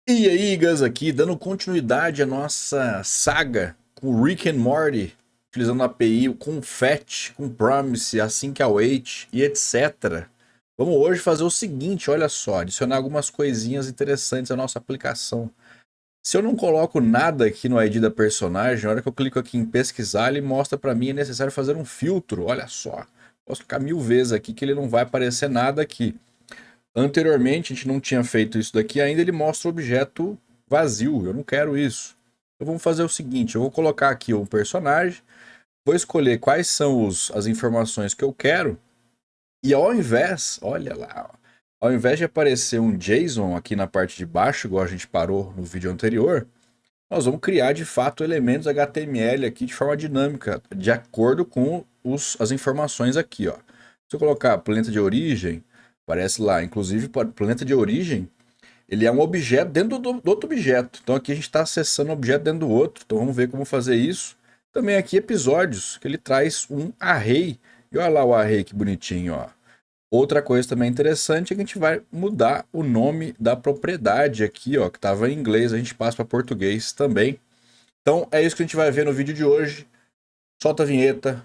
E aí, Gus aqui, dando continuidade à nossa saga com Rick and Morty, utilizando a API com Fetch, com Promise, Async Await e etc. Vamos hoje fazer o seguinte, olha só, adicionar algumas coisinhas interessantes à nossa aplicação. Se eu não coloco nada aqui no ID da personagem, na hora que eu clico aqui em pesquisar, ele mostra para mim é necessário fazer um filtro, olha só. Posso clicar 1000 vezes aqui que ele não vai aparecer nada aqui. Anteriormente, a gente não tinha feito isso daqui ainda, ele mostra o objeto vazio. Eu não quero isso. Então vamos fazer o seguinte, eu vou colocar aqui um personagem, vou escolher quais são as informações que eu quero, e ao invés, olha lá, ó, ao invés de aparecer um JSON aqui na parte de baixo, igual a gente parou no vídeo anterior, nós vamos criar de fato elementos HTML aqui de forma dinâmica, de acordo com as informações aqui, ó. Se eu colocar planeta de origem, aparece lá, inclusive planeta de origem, ele é um objeto dentro do outro objeto. Então aqui a gente está acessando um objeto dentro do outro. Então vamos ver como fazer isso. Também aqui episódios, que ele traz um array. E olha lá o array que bonitinho, ó. Outra coisa também interessante é que a gente vai mudar o nome da propriedade aqui, ó, que estava em inglês, a gente passa para português também. Então é isso que a gente vai ver no vídeo de hoje. Solta a vinheta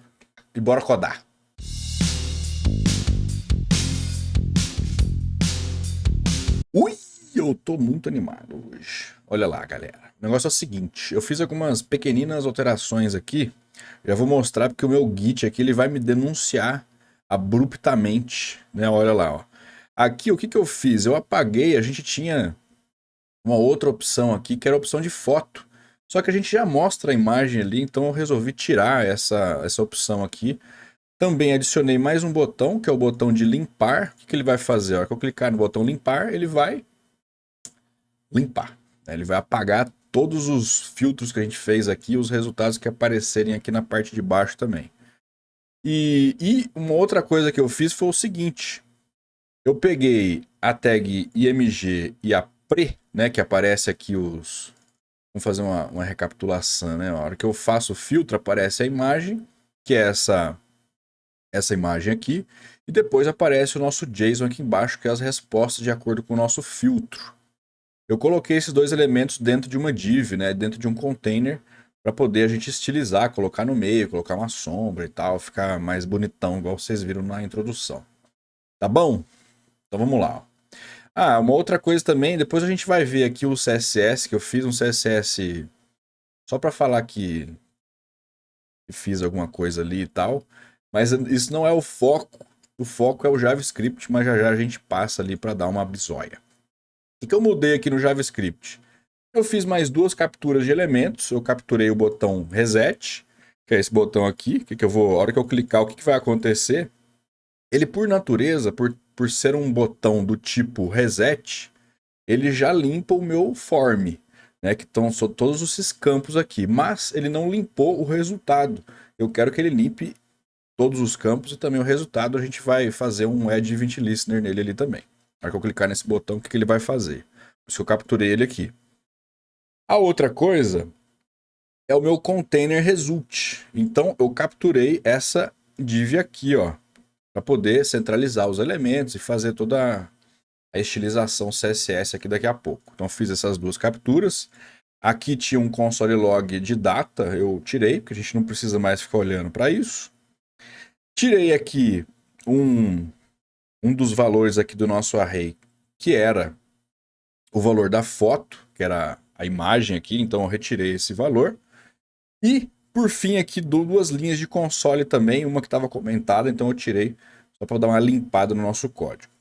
e bora codar. Ui, eu tô muito animado hoje. Olha lá, galera. O negócio é o seguinte, eu fiz algumas pequeninas alterações aqui. Já vou mostrar porque o meu Git aqui ele vai me denunciar abruptamente, né? Olha lá, ó. Aqui o que eu fiz? Eu apaguei, a gente tinha uma outra opção aqui, que era a opção de foto. Só que a gente já mostra a imagem ali, então eu resolvi tirar essa opção aqui. Também adicionei mais um botão, que é o botão de limpar. O que ele vai fazer? A hora que eu clicar no botão limpar, ele vai limpar, né? Ele vai apagar todos os filtros que a gente fez aqui, os resultados que aparecerem aqui na parte de baixo também. E uma outra coisa que eu fiz foi o seguinte. Eu peguei a tag img e a pre, né, que aparece aqui os... Vamos fazer uma recapitulação, né? A hora que eu faço o filtro, aparece a imagem, que é essa imagem aqui, e depois aparece o nosso JSON aqui embaixo, que é as respostas de acordo com o nosso filtro. Eu coloquei esses dois elementos dentro de uma div, né, dentro de um container, para poder a gente estilizar, colocar no meio, colocar uma sombra e tal, ficar mais bonitão, igual vocês viram na introdução. Tá bom? Então vamos lá. Ah, uma outra coisa também, depois a gente vai ver aqui o CSS, que eu fiz um CSS só para falar que fiz alguma coisa ali e tal, mas isso não é o foco é o JavaScript, mas já já a gente passa ali para dar uma bisóia. O que eu mudei aqui no JavaScript? Eu fiz mais duas capturas de elementos. Eu capturei o botão reset, que é esse botão aqui, que eu vou, a hora que eu clicar, o que vai acontecer? Ele, por natureza, por ser um botão do tipo reset, ele já limpa o meu form, né? Que estão todos esses campos aqui, mas ele não limpou o resultado. Eu quero que ele limpe todos os campos e também o resultado. A gente vai fazer um add event listener nele ali também. Na hora que eu clicar nesse botão, o que ele vai fazer? Por isso que eu capturei ele aqui. A outra coisa é o meu container result. Então eu capturei essa div aqui, ó, para poder centralizar os elementos e fazer toda a estilização CSS aqui daqui a pouco. Então fiz essas duas capturas. Aqui tinha um console log de data, eu tirei, porque a gente não precisa mais ficar olhando para isso. Tirei aqui um dos valores aqui do nosso array, que era o valor da foto, que era a imagem aqui, então eu retirei esse valor. E, por fim, aqui duas linhas de console também, uma que estava comentada, então eu tirei só para dar uma limpada no nosso código.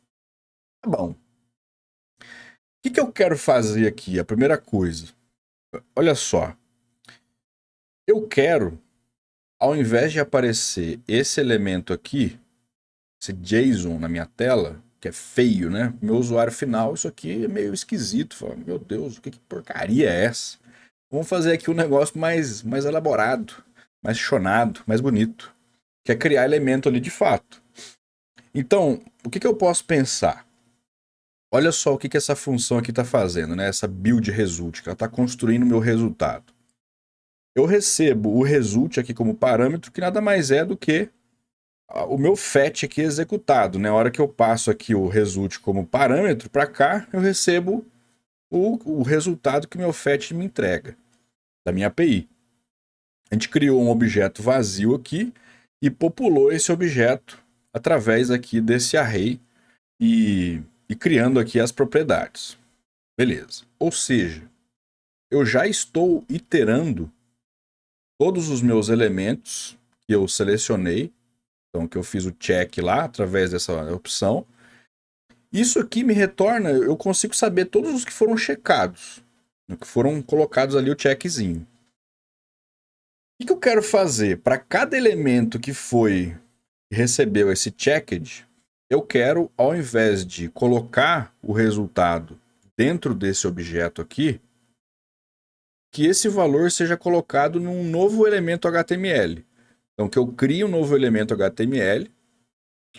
Tá bom. O que eu quero fazer aqui? A primeira coisa, olha só. Eu quero, ao invés de aparecer esse elemento aqui, esse JSON na minha tela, que é feio, né? Meu usuário final, isso aqui é meio esquisito. Fala, meu Deus, que porcaria é essa? Vamos fazer aqui um negócio mais elaborado, mais chonado, mais bonito, que é criar elemento ali de fato. Então, o que eu posso pensar? Olha só o que essa função aqui está fazendo, né? Essa build result, que ela está construindo o meu resultado. Eu recebo o result aqui como parâmetro, que nada mais é do que o meu fetch aqui executado, né? A hora que eu passo aqui o result como parâmetro, para cá eu recebo o resultado que o meu FET me entrega, da minha API. A gente criou um objeto vazio aqui e populou esse objeto através aqui desse array e criando aqui as propriedades. Beleza. Ou seja, eu já estou iterando todos os meus elementos que eu selecionei, então que eu fiz o check lá através dessa opção. Isso aqui me retorna, eu consigo saber todos os que foram checados, que foram colocados ali o checkzinho. O que eu quero fazer? Para cada elemento que recebeu esse checked, eu quero, ao invés de colocar o resultado dentro desse objeto aqui, que esse valor seja colocado num novo elemento HTML. Então, que eu crie um novo elemento HTML,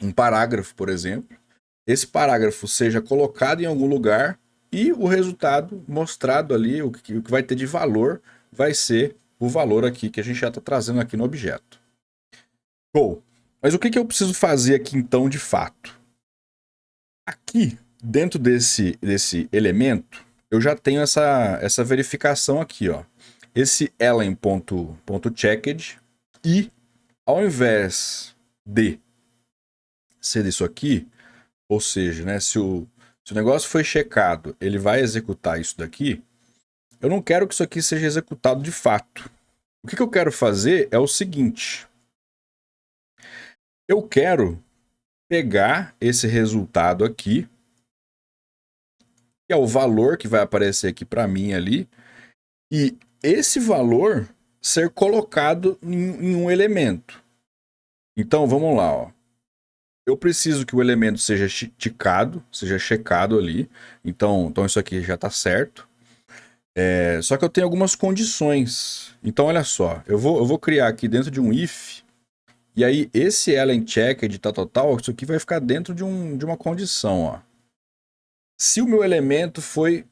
um parágrafo, por exemplo. Esse parágrafo seja colocado em algum lugar e o resultado mostrado ali, o que vai ter de valor, vai ser o valor aqui que a gente já está trazendo aqui no objeto. Bom, mas o que eu preciso fazer aqui então de fato? Aqui, dentro desse elemento, eu já tenho essa verificação aqui, ó. Esse elen.checked e ao invés de ser isso aqui, ou seja, né, se o negócio foi checado, ele vai executar isso daqui, eu não quero que isso aqui seja executado de fato. O que eu quero fazer é o seguinte. Eu quero pegar esse resultado aqui, que é o valor que vai aparecer aqui para mim ali, e esse valor ser colocado em um elemento. Então, vamos lá, ó. Eu preciso que o elemento seja ticado, seja checado ali. Então isso aqui já está certo. Só que eu tenho algumas condições. Então, olha só. Eu vou criar aqui dentro de um if. E aí, esse elen checked, tal, isso aqui vai ficar dentro de uma condição, ó. Se o meu elemento foi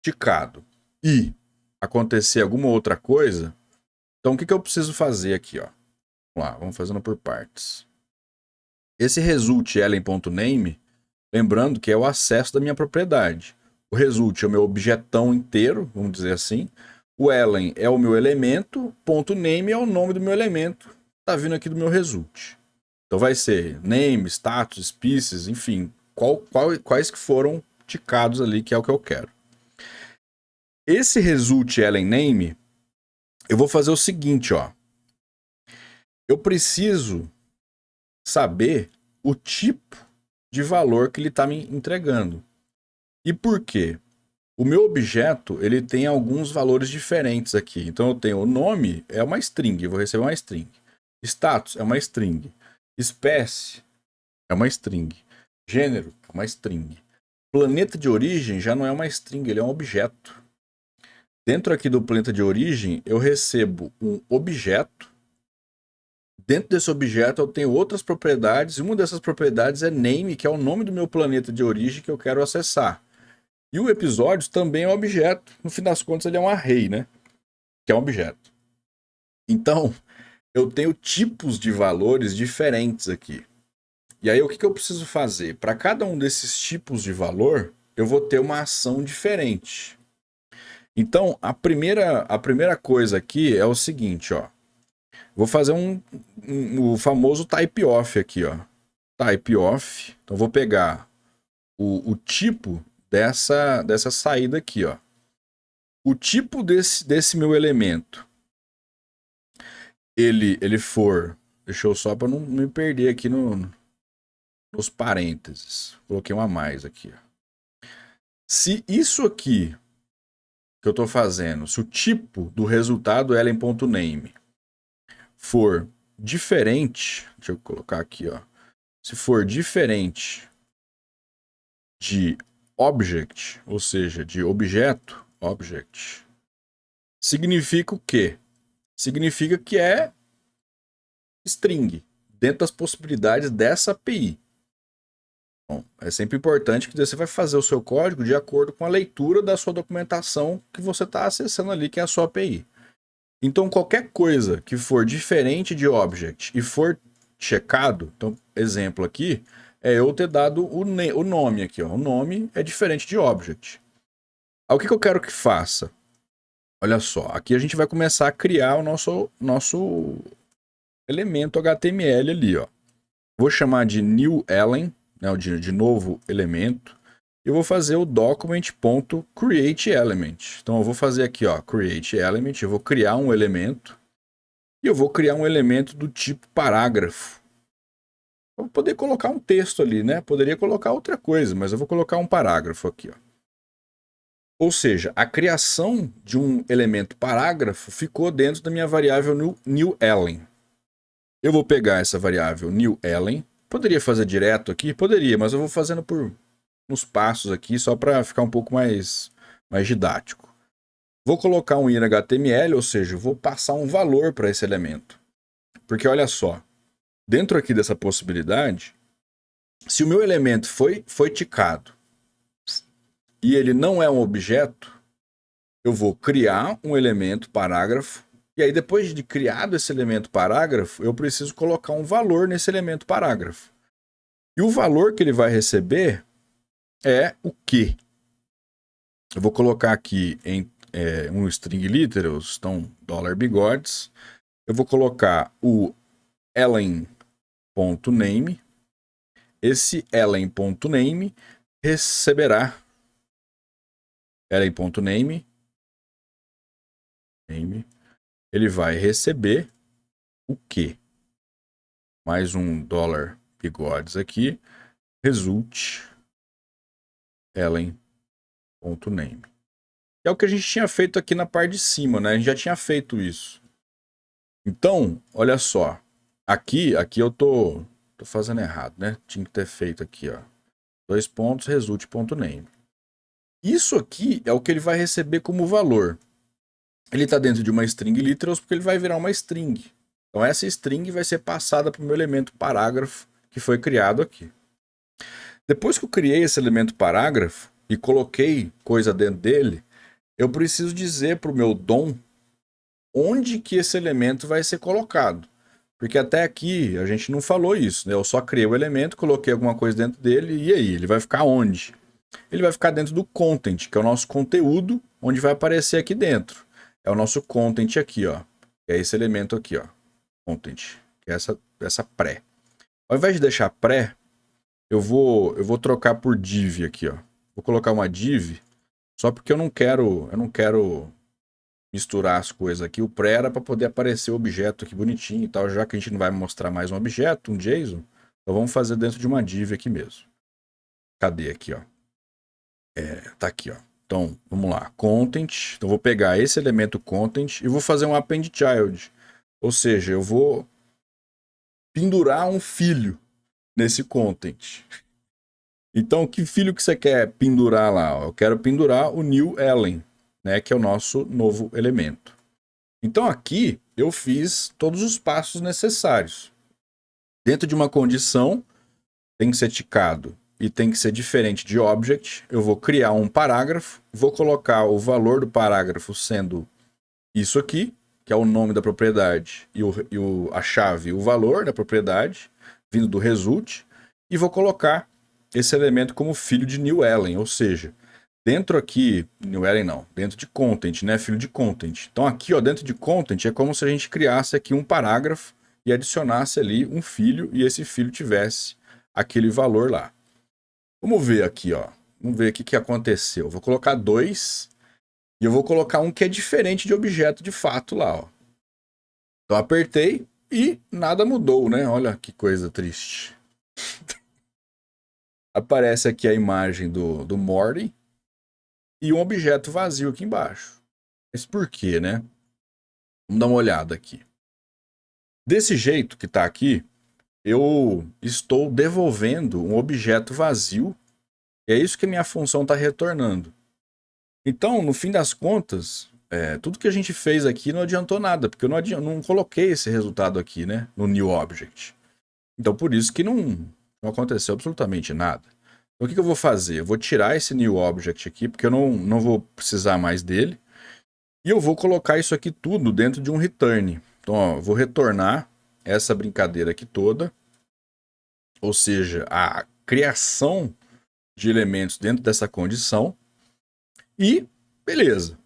ticado e acontecer alguma outra coisa, então o que eu preciso fazer aqui, ó? Vamos lá, vamos fazendo por partes. Esse result elen.name, lembrando que é o acesso da minha propriedade. O result é o meu objetão inteiro, vamos dizer assim. O elen é o meu elemento, ponto .name é o nome do meu elemento, tá vindo aqui do meu result. Então vai ser name, status, species, enfim, quais que foram ticados ali, que é o que eu quero. Esse result elen name, eu vou fazer o seguinte, ó. Eu preciso saber o tipo de valor que ele está me entregando. E por quê? O meu objeto, ele tem alguns valores diferentes aqui. Então eu tenho o nome, é uma string, eu vou receber uma string. Status é uma string. Espécie é uma string. Gênero é uma string. Planeta de origem já não é uma string, ele é um objeto. Dentro aqui do planeta de origem, eu recebo um objeto. Dentro desse objeto eu tenho outras propriedades, e uma dessas propriedades é name, que é o nome do meu planeta de origem que eu quero acessar. E o episódios também é um objeto. No fim das contas, ele é um array, né? Que é um objeto. Então, eu tenho tipos de valores diferentes aqui. E aí, o que eu preciso fazer? Para cada um desses tipos de valor, eu vou ter uma ação diferente. Então, a primeira coisa aqui é o seguinte, ó. Vou fazer o famoso type off aqui, ó. Type off. Então, vou pegar o tipo dessa saída aqui, ó. O tipo desse meu elemento, ele for... Deixa eu só para não me perder aqui nos parênteses. Coloquei um a mais aqui, ó. Se isso aqui que eu estou fazendo, se o tipo do resultado elen.name for diferente, deixa eu colocar aqui, ó. Se for diferente de object, ou seja, de objeto, object, significa o quê? Significa que é string, dentro das possibilidades dessa API. Bom, é sempre importante que você vai fazer o seu código de acordo com a leitura da sua documentação que você está acessando ali, que é a sua API. Então, qualquer coisa que for diferente de object e for checado, então, exemplo aqui, é eu ter dado o nome aqui, ó. O nome é diferente de object. Aí o que eu quero que faça? Olha só, aqui a gente vai começar a criar o nosso elemento HTML ali, ó. Vou chamar de new element, né, de novo elemento. E eu vou fazer o document.createElement. Então eu vou fazer aqui, ó, createElement, eu vou criar um elemento. E eu vou criar um elemento do tipo parágrafo. Eu vou poder colocar um texto ali, né? Poderia colocar outra coisa, mas eu vou colocar um parágrafo aqui, ó. Ou seja, a criação de um elemento parágrafo ficou dentro da minha variável newElement. Eu vou pegar essa variável newElement. Poderia fazer direto aqui? Poderia, mas eu vou fazendo por uns passos aqui só para ficar um pouco mais didático. Vou colocar um in.html, ou seja, vou passar um valor para esse elemento. Porque olha só, dentro aqui dessa possibilidade, se o meu elemento foi ticado e ele não é um objeto, eu vou criar um elemento parágrafo, e aí depois de criado esse elemento parágrafo, eu preciso colocar um valor nesse elemento parágrafo. E o valor que ele vai receber é o quê? Eu vou colocar aqui em um string literals, então $bigodes. Eu vou colocar o elen.name. Esse elen.name receberá elen.name. Ele vai receber o quê? Mais um $bigodes aqui. Result elen.name. É o que a gente tinha feito aqui na parte de cima, né? A gente já tinha feito isso. Então, olha só. Aqui eu tô fazendo errado, né? Tinha que ter feito aqui, ó. 2 pontos, result.name. Isso aqui é o que ele vai receber como valor. Ele está dentro de uma string literals porque ele vai virar uma string. Então essa string vai ser passada para o meu elemento parágrafo que foi criado aqui. Depois que eu criei esse elemento parágrafo e coloquei coisa dentro dele, eu preciso dizer para o meu DOM onde que esse elemento vai ser colocado. Porque até aqui a gente não falou isso, né? Eu só criei o elemento, coloquei alguma coisa dentro dele e aí, ele vai ficar onde? Ele vai ficar dentro do content, que é o nosso conteúdo, onde vai aparecer aqui dentro. É o nosso content aqui, ó. É esse elemento aqui, ó. Content, que é essa pré. Ao invés de deixar pré, eu vou trocar por div aqui, ó. Vou colocar uma div, só porque eu não quero misturar as coisas aqui. O pré era para poder aparecer o objeto aqui bonitinho e tal, já que a gente não vai mostrar mais um objeto, um JSON. Então vamos fazer dentro de uma div aqui mesmo. Cadê aqui, ó? Tá aqui, ó. Então, vamos lá. Content. Então, vou pegar esse elemento content e vou fazer um append child. Ou seja, eu vou pendurar um filho nesse content. Então, que filho que você quer pendurar lá? Eu quero pendurar o new elen, né, que é o nosso novo elemento. Então, aqui eu fiz todos os passos necessários. Dentro de uma condição, tem que ser ticado e tem que ser diferente de object. Eu vou criar um parágrafo, vou colocar o valor do parágrafo sendo isso aqui, que é o nome da propriedade e a chave, o valor da propriedade, vindo do result, e vou colocar esse elemento como filho de newElen, ou seja, dentro aqui, newElen não, dentro de content, né, filho de content. Então aqui, ó, dentro de content é como se a gente criasse aqui um parágrafo e adicionasse ali um filho e esse filho tivesse aquele valor lá. Vamos ver aqui, ó. Vamos ver o que aconteceu. Vou colocar 2 e eu vou colocar um que é diferente de objeto de fato lá, ó. Então apertei e nada mudou, né? Olha que coisa triste. Aparece aqui a imagem do Morty e um objeto vazio aqui embaixo. Mas por quê, né? Vamos dar uma olhada aqui. Desse jeito que tá aqui, eu estou devolvendo um objeto vazio. E é isso que a minha função está retornando. Então, no fim das contas, tudo que a gente fez aqui não adiantou nada, porque eu não coloquei esse resultado aqui, né, no new object. Então, por isso que não aconteceu absolutamente nada. Então, o que eu vou fazer? Eu vou tirar esse new object aqui, porque eu não vou precisar mais dele. E eu vou colocar isso aqui tudo dentro de um return. Então, ó, eu vou retornar essa brincadeira aqui toda. Ou seja, a criação de elementos dentro dessa condição. E Beleza.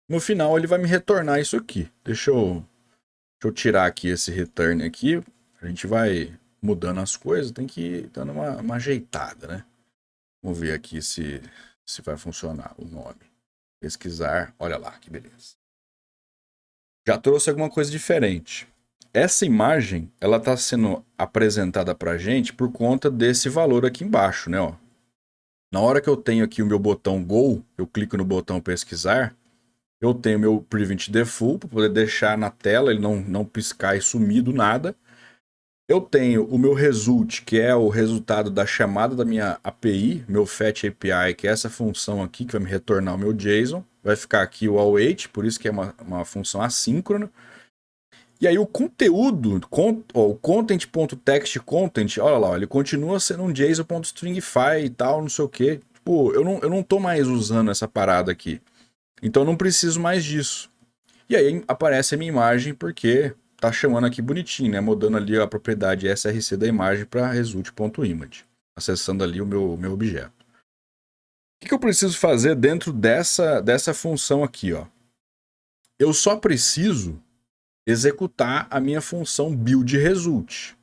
No final ele vai me retornar isso aqui. Deixa eu tirar aqui esse return aqui. A gente vai mudando as coisas, tem que ir dando uma ajeitada, né? Vamos ver aqui se vai funcionar o nome. Pesquisar, olha lá, que beleza. Já trouxe alguma coisa diferente. Essa imagem, ela está sendo apresentada para a gente por conta desse valor aqui embaixo, né? Ó. Na hora que eu tenho aqui o meu botão Go, eu clico no botão pesquisar, eu tenho meu Prevent Default para poder deixar na tela, ele não piscar e sumir do nada. Eu tenho o meu result, que é o resultado da chamada da minha API, meu Fetch API, que é essa função aqui que vai me retornar o meu JSON. Vai ficar aqui o await, por isso que é uma função assíncrona. E aí o conteúdo, o content.text content, olha lá, ele continua sendo um JSON.stringify e tal, não sei o que. Tipo, eu não tô mais usando essa parada aqui. Então eu não preciso mais disso. E aí aparece a minha imagem porque tá chamando aqui bonitinho, né? Mudando ali a propriedade src da imagem para result.image, acessando ali o meu objeto. O que eu preciso fazer dentro dessa função aqui, ó? Eu só preciso executar a minha função buildResult.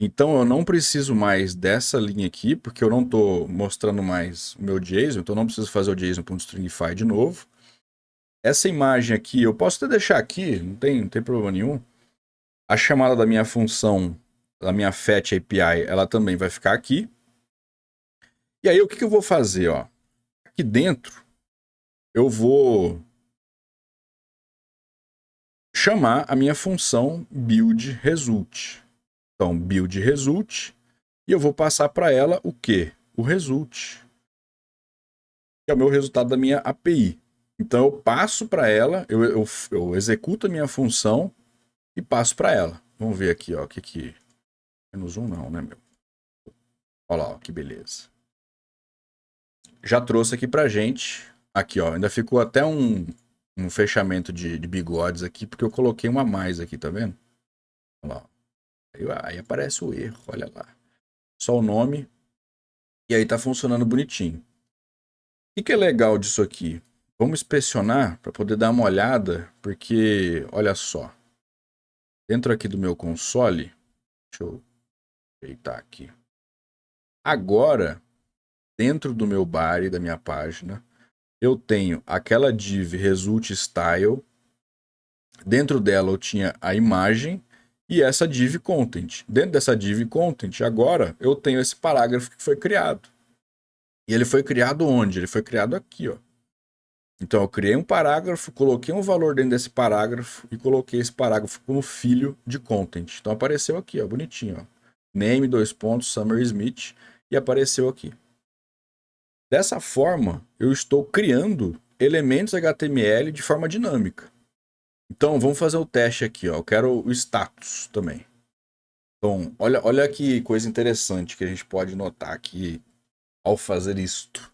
Então eu não preciso mais dessa linha aqui, porque eu não estou mostrando mais o meu JSON, então eu não preciso fazer o JSON.stringify de novo. Essa imagem aqui, eu posso até deixar aqui, não tem problema nenhum. A chamada da minha função, da minha Fetch API, ela também vai ficar aqui. E aí o que eu vou fazer? Ó? Aqui dentro, eu vou chamar a minha função buildResult. Então, buildResult, e eu vou passar para ela o quê? O result, que é o meu resultado da minha API. Então, eu passo para ela, eu executo a minha função e passo para ela. Vamos ver aqui, ó, o que... Menos um não, né, meu? Olha lá, ó, que beleza. Já trouxe aqui pra gente. Aqui, ó, ainda ficou até um fechamento de bigodes aqui, porque eu coloquei uma a mais aqui, tá vendo? Olha lá. Aí aparece o erro, olha lá. Só o nome. E aí tá funcionando bonitinho. O que é legal disso aqui? Vamos inspecionar para poder dar uma olhada, porque, olha só. Dentro aqui do meu console, deixa eu ajeitar aqui. Agora, dentro do meu body, da minha página, eu tenho aquela div result style. Dentro dela eu tinha a imagem e essa div content. Dentro dessa div content, agora eu tenho esse parágrafo que foi criado. E ele foi criado onde? Ele foi criado aqui, ó. Então eu criei um parágrafo, coloquei um valor dentro desse parágrafo e coloquei esse parágrafo como filho de content. Então apareceu aqui, ó, bonitinho, ó. Name, Summer Smith, e apareceu aqui. Dessa forma, eu estou criando elementos HTML de forma dinâmica. Então, vamos fazer o teste aqui, ó. Eu quero o status também. Então, olha que coisa interessante que a gente pode notar aqui ao fazer isto.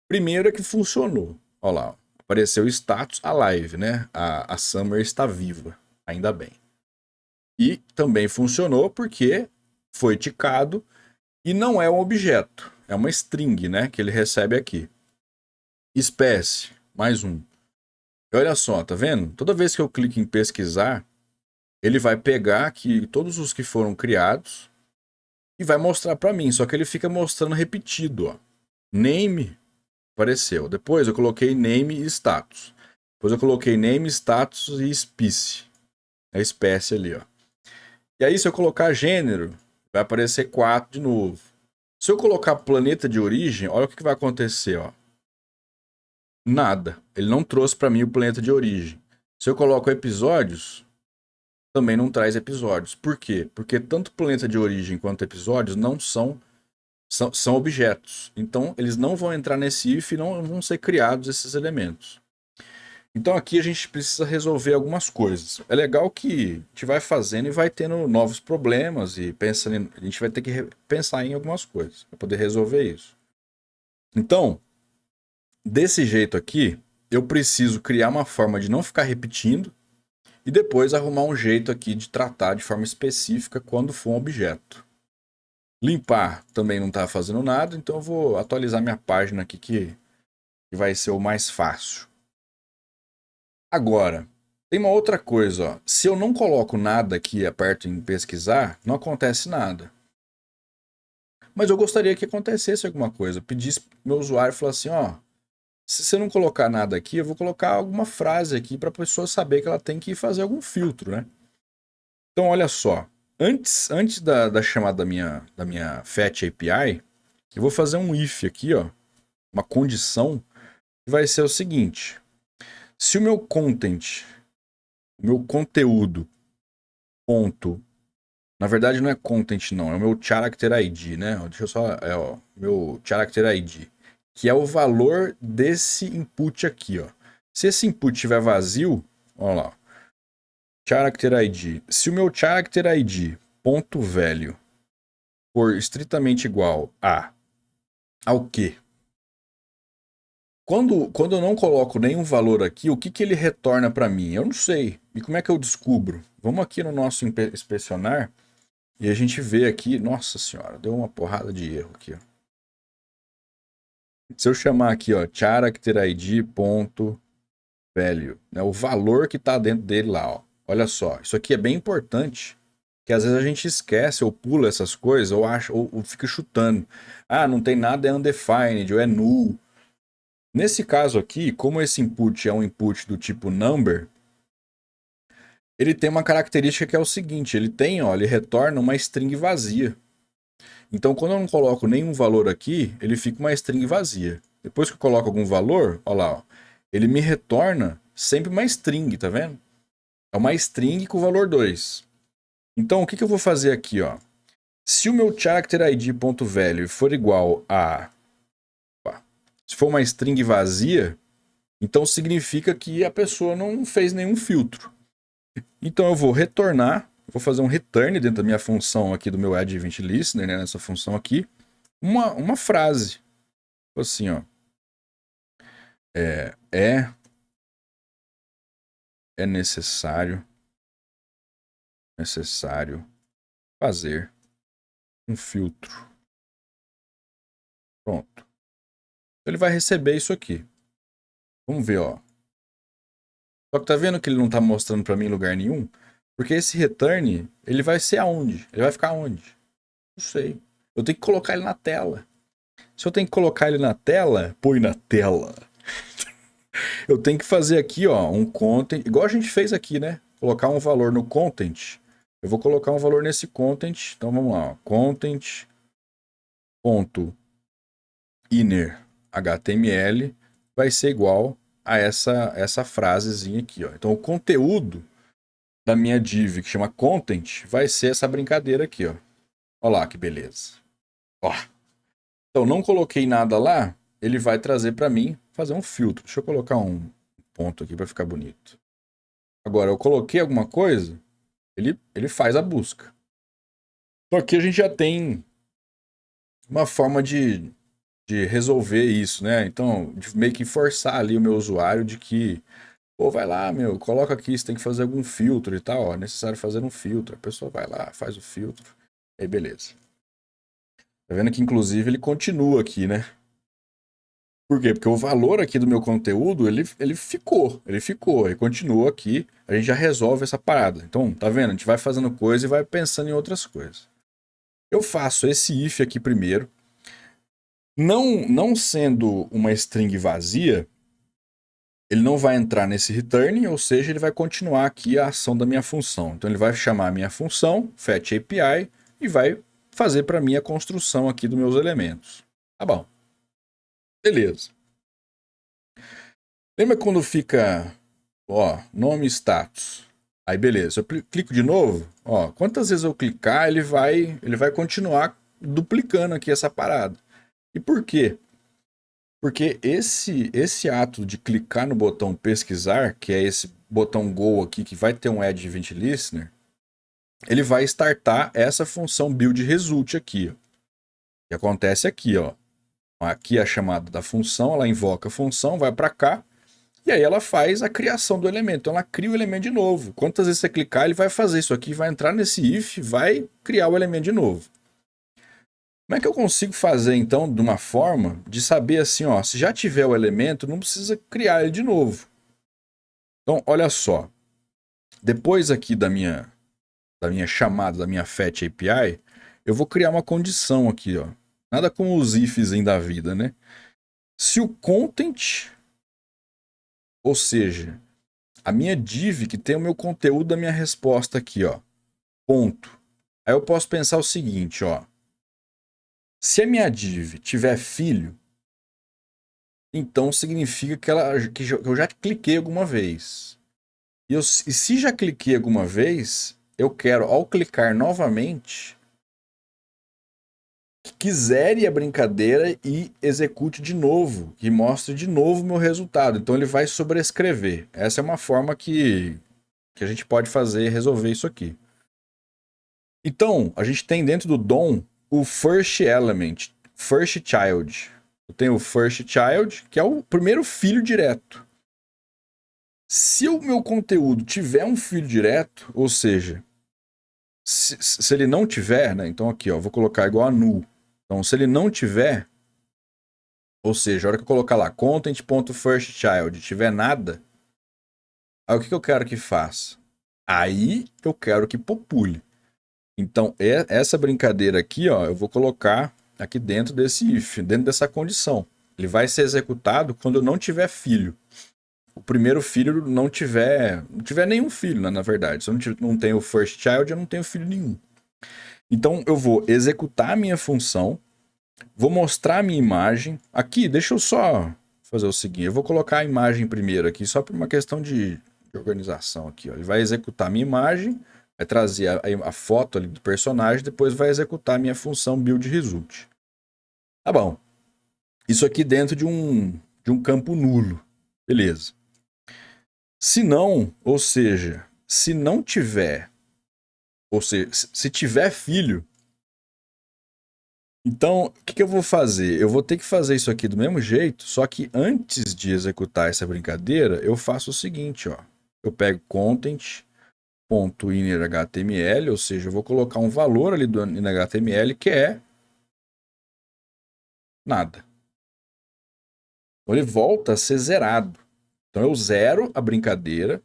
Primeiro é que funcionou. Olha lá, apareceu o status alive, né? A Summer está viva, ainda bem. E também funcionou porque foi ticado e não é um objeto, é uma string, né? Que ele recebe aqui. Espécie, mais um. E olha só, tá vendo? Toda vez que eu clico em pesquisar, ele vai pegar aqui todos os que foram criados e vai mostrar para mim, só que ele fica mostrando repetido, ó. Name apareceu. Depois eu coloquei name e status. Depois eu coloquei name, status e espécie. A espécie ali, ó. E aí se eu colocar gênero, vai aparecer 4 de novo. Se eu colocar planeta de origem, olha o que vai acontecer, ó. Nada. Ele não trouxe para mim o planeta de origem. Se eu coloco episódios, também não traz episódios. Por quê? Porque tanto planeta de origem quanto episódios não são objetos. Então, eles não vão entrar nesse if e não vão ser criados esses elementos. Então, aqui a gente precisa resolver algumas coisas. É legal que a gente vai fazendo e vai tendo novos problemas e a gente vai ter que pensar em algumas coisas para poder resolver isso. Então, desse jeito aqui, eu preciso criar uma forma de não ficar repetindo e depois arrumar um jeito aqui de tratar de forma específica quando for um objeto. Limpar também não está fazendo nada, então eu vou atualizar minha página aqui que vai ser o mais fácil. Agora, tem uma outra coisa, ó. Se eu não coloco nada aqui, aperto em pesquisar, não acontece nada. Mas eu gostaria que acontecesse alguma coisa. Pedisse pro meu usuário e falasse assim, ó, se você não colocar nada aqui, eu vou colocar alguma frase aqui para a pessoa saber que ela tem que fazer algum filtro, né? Então, olha só. Antes da chamada da minha Fetch API, eu vou fazer um if aqui, ó. Uma condição que vai ser o seguinte. Se o meu content, o meu conteúdo, ponto. Na verdade, não é content, não. É o meu character ID, né? Deixa eu só. É o meu character ID. Que é o valor desse input aqui, ó. Se esse input estiver vazio, olha lá. Character ID. Se o meu character ID ponto value for estritamente igual a ao quê? Quando eu não coloco nenhum valor aqui, o que ele retorna para mim? Eu não sei. E como é que eu descubro? Vamos aqui no nosso inspecionar e a gente vê aqui. Nossa senhora, deu uma porrada de erro aqui, ó. Se eu chamar aqui, ó, character ID ponto value, né, o valor que está dentro dele lá, ó. Olha só, isso aqui é bem importante, que às vezes a gente esquece ou pula essas coisas ou acha ou fica chutando. Ah, não tem nada, é undefined ou é null. Nesse caso aqui, como esse input é um input do tipo number, ele tem uma característica que é o seguinte, ele retorna uma string vazia. Então, quando eu não coloco nenhum valor aqui, ele fica uma string vazia. Depois que eu coloco algum valor, olha lá, ó, ele me retorna sempre uma string, tá vendo? É uma string com o valor 2. Então, o que eu vou fazer aqui, ó? Se o meu character ID.value for igual a... Se for uma string vazia, então significa que a pessoa não fez nenhum filtro. Então eu vou retornar, vou fazer um return dentro da minha função aqui do meu add event listener, né, nessa função aqui, uma frase. Assim, ó. É necessário fazer um filtro. Pronto. Ele vai receber isso aqui. Vamos ver, ó. Só que tá vendo que ele não tá mostrando para mim em lugar nenhum? Porque esse return, ele vai ser aonde? Ele vai ficar onde? Não sei. Eu tenho que colocar ele na tela. Se eu tenho que colocar ele na tela, põe na tela. Eu tenho que fazer aqui, ó, um content, igual a gente fez aqui, né? Colocar um valor no content. Eu vou colocar um valor nesse content. Então vamos lá, ó. Content ponto inner HTML vai ser igual a essa frasezinha aqui, ó. Então o conteúdo da minha div que chama content vai ser essa brincadeira aqui, ó. Olha lá que beleza. Ó. Então não coloquei nada lá, ele vai trazer para mim fazer um filtro. Deixa eu colocar um ponto aqui para ficar bonito. Agora eu coloquei alguma coisa, ele faz a busca. Então aqui a gente já tem uma forma de resolver isso, né? Então, de meio que forçar ali o meu usuário de que, pô, vai lá, meu, coloca aqui, você tem que fazer algum filtro e tal, ó, é necessário fazer um filtro. A pessoa vai lá, faz o filtro, aí beleza. Tá vendo que, inclusive, ele continua aqui, né? Por quê? Porque o valor aqui do meu conteúdo, ele ficou, e continua aqui, a gente já resolve essa parada. Então, tá vendo? A gente vai fazendo coisa e vai pensando em outras coisas. Eu faço esse if aqui primeiro. Não sendo uma string vazia, ele não vai entrar nesse return, ou seja, ele vai continuar aqui a ação da minha função. Então ele vai chamar a minha função, fetch API, e vai fazer para mim a construção aqui dos meus elementos. Tá bom. Beleza. Lembra quando fica, ó, nome status? Aí beleza, eu clico de novo, ó, quantas vezes eu clicar, ele vai continuar duplicando aqui essa parada. E por quê? Porque esse ato de clicar no botão pesquisar, que é esse botão Go aqui, que vai ter um Add Event Listener, ele vai startar essa função build result aqui, ó. Que acontece aqui, ó. Aqui é a chamada da função, ela invoca a função, vai para cá, e aí ela faz a criação do elemento. Então ela cria o elemento de novo. Quantas vezes você clicar, ele vai fazer isso aqui, vai entrar nesse if, vai criar o elemento de novo. Como é que eu consigo fazer, então, de uma forma de saber assim, ó, se já tiver o elemento, não precisa criar ele de novo. Então, olha só. Depois aqui da minha chamada, da minha FAT API, eu vou criar uma condição aqui, ó. Nada como os ifs da vida, né? Se o content, ou seja, a minha div que tem o meu conteúdo da minha resposta aqui, ó, ponto. Aí eu posso pensar o seguinte, ó. Se a minha div tiver filho, então significa que eu já cliquei alguma vez. E se já cliquei alguma vez, eu quero, ao clicar novamente, que quiser ir a brincadeira e execute de novo, que mostre de novo o meu resultado. Então ele vai sobrescrever. Essa é uma forma que a gente pode fazer, resolver isso aqui. Então, a gente tem dentro do DOM o first element, first child. Eu tenho o first child, que é o primeiro filho direto. Se o meu conteúdo tiver um filho direto, ou seja, se ele não tiver, né? Então aqui, ó, vou colocar igual a null. Então, se ele não tiver, ou seja, a hora que eu colocar lá content.firstChild tiver nada, aí o que eu quero que faça? Aí eu quero que popule. Então, essa brincadeira aqui, ó, eu vou colocar aqui dentro desse if, dentro dessa condição. Ele vai ser executado quando eu não tiver filho. O primeiro filho não tiver nenhum filho, né, na verdade. Se eu não tenho o first child, eu não tenho filho nenhum. Então, eu vou executar a minha função, vou mostrar a minha imagem. Aqui, deixa eu só fazer o seguinte. Eu vou colocar a imagem primeiro aqui, só por uma questão de organização aqui. Ó. Ele vai executar a minha imagem, vai trazer a foto ali do personagem, depois vai executar a minha função buildResult. Tá bom. Isso aqui dentro de um campo nulo. Beleza. Se não, ou seja, se não tiver, ou seja, se tiver filho, então, o que eu vou fazer? Eu vou ter que fazer isso aqui do mesmo jeito, só que antes de executar essa brincadeira, eu faço o seguinte, ó. Eu pego content.innerHTML, ou seja, eu vou colocar um valor ali do innerHTML que é nada. Então ele volta a ser zerado. Então eu zero a brincadeira,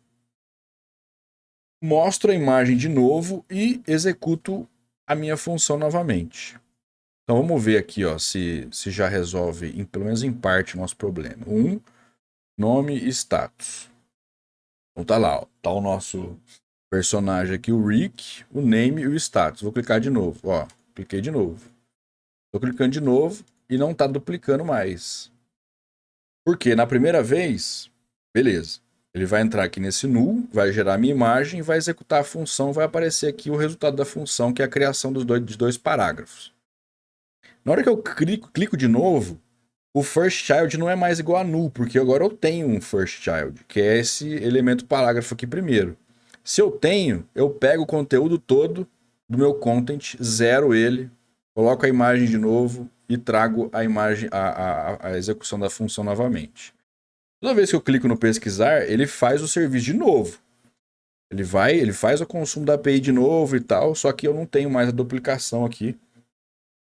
mostro a imagem de novo e executo a minha função novamente. Então vamos ver aqui, ó, se já resolve, pelo menos em parte, o nosso problema. Nome e status. Então tá lá, ó, tá o nosso personagem aqui, o Rick, o name e o status. Vou clicar de novo, ó, cliquei de novo. Tô clicando de novo e não tá duplicando mais. Por quê? Na primeira vez, beleza. Ele vai entrar aqui nesse null, vai gerar a minha imagem, vai executar a função, vai aparecer aqui o resultado da função, que é a criação de dois parágrafos. Na hora que eu clico de novo, o first child não é mais igual a null, porque agora eu tenho um first child, que é esse elemento parágrafo aqui primeiro. Se eu tenho, eu pego o conteúdo todo do meu content, zero ele, coloco a imagem de novo e trago a imagem, a execução da função novamente. Toda vez que eu clico no pesquisar, ele faz o serviço de novo. Ele faz o consumo da API de novo e tal, só que eu não tenho mais a duplicação aqui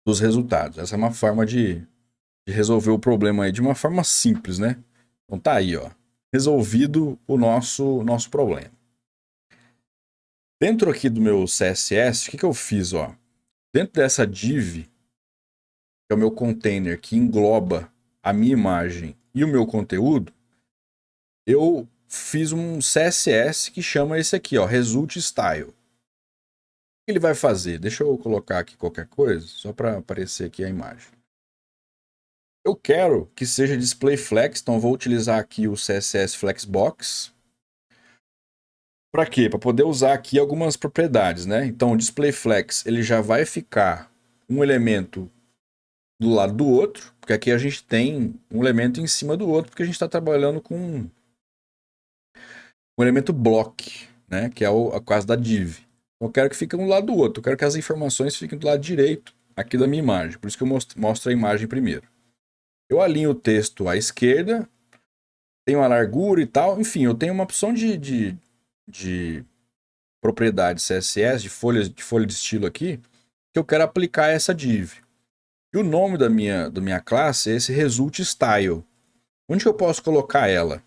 dos resultados. Essa é uma forma de resolver o problema aí de uma forma simples, né? Então tá aí, ó. Resolvido o nosso problema. Dentro aqui do meu CSS, o que eu fiz, ó? Dentro dessa div, que é o meu container que engloba a minha imagem e o meu conteúdo, eu fiz um CSS que chama esse aqui, ó, Result Style. O que ele vai fazer? Deixa eu colocar aqui qualquer coisa, só para aparecer aqui a imagem. Eu quero que seja display flex, então eu vou utilizar aqui o CSS Flexbox. Para quê? Para poder usar aqui algumas propriedades, né? Então o display flex ele já vai ficar um elemento do lado do outro, porque aqui a gente tem um elemento em cima do outro, porque a gente está trabalhando com um elemento block, né? Que é a classe da div. Eu quero que fique um do lado do outro, eu quero que as informações fiquem do lado direito aqui da minha imagem, por isso que eu mostro a imagem primeiro. Eu alinho o texto à esquerda, tenho a largura e tal, enfim, eu tenho uma opção de propriedade CSS, de folha de estilo aqui, que eu quero aplicar essa div. E o nome da minha classe é esse Result Style. Onde que eu posso colocar ela?